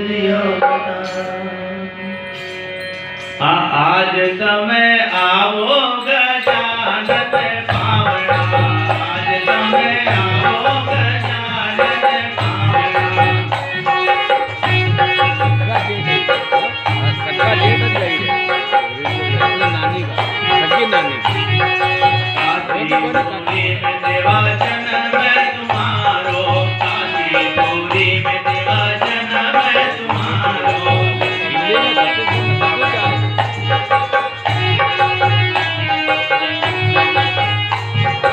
दियो आज तमे आवो गजानन पावना आज तमे आवो गजानन देवाचन में तुम्हारो काशी गौरी में देवाचन में तुम्हारो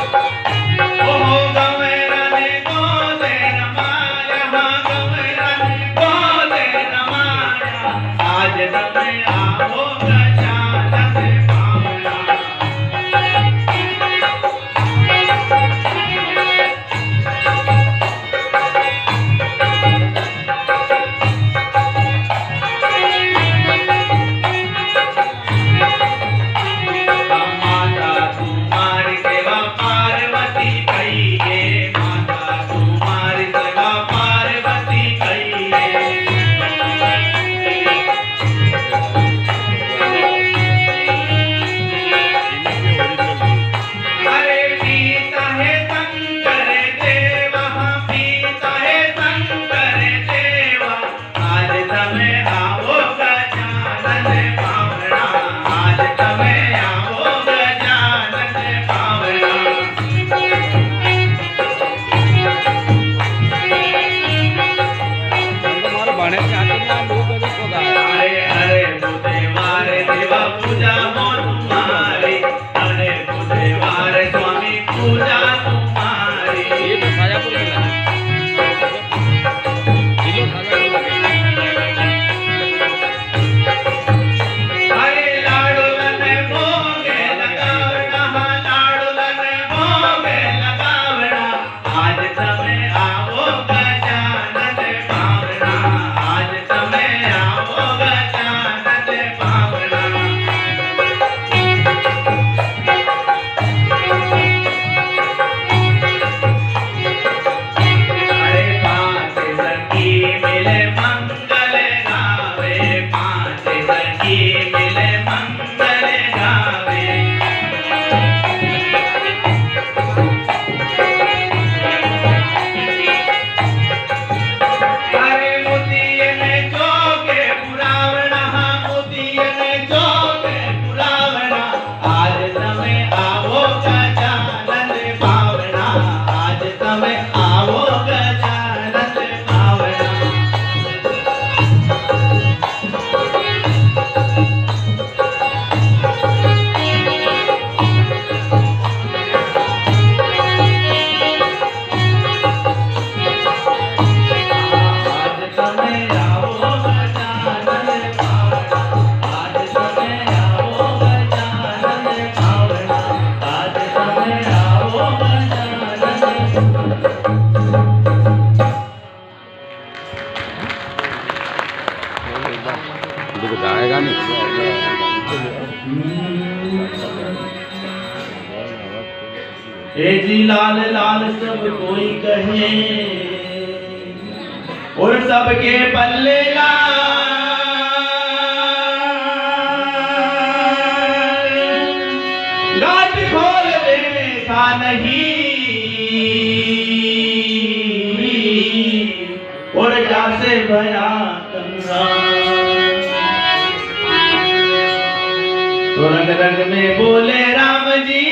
ओहो गवैरन गोदे रमाया गवैरन गोदे रमाया आज तमे आवो गजानन पावना जी लाल लाल सब कोई कहे और सबके पल्ले लाल गांठ खोल देखा नहीं और जासे भया तो रंग रंग में बोले राम जी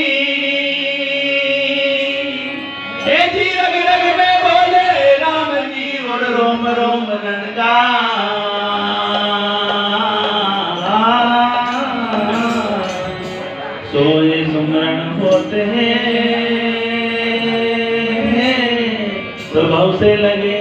जी रग रग में बोले राम जी और रोम रोम नंदा सोए सुमरण होते हैं तो भाव से लगे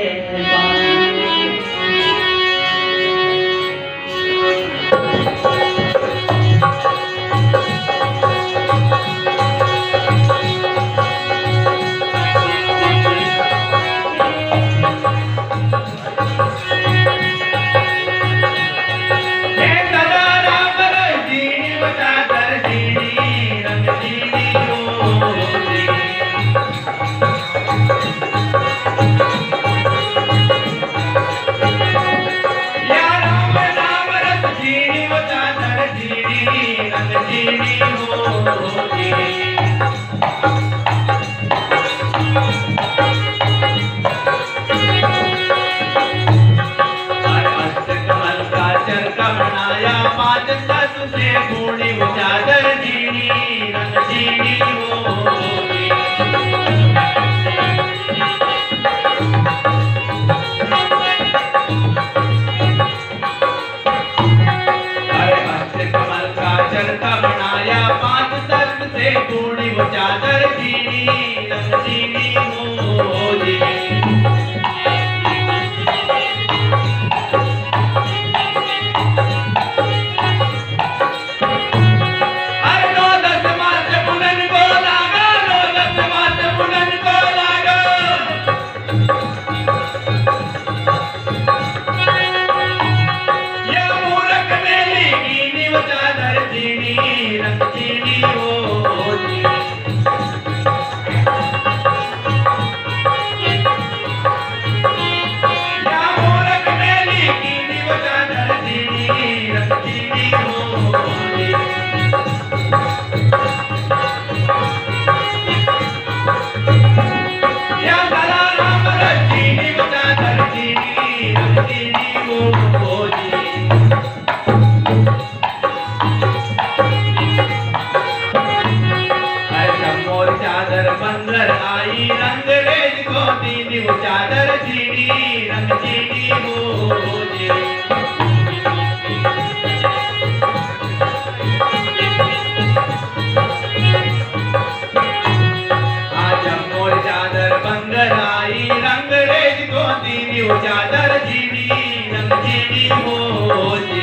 रोज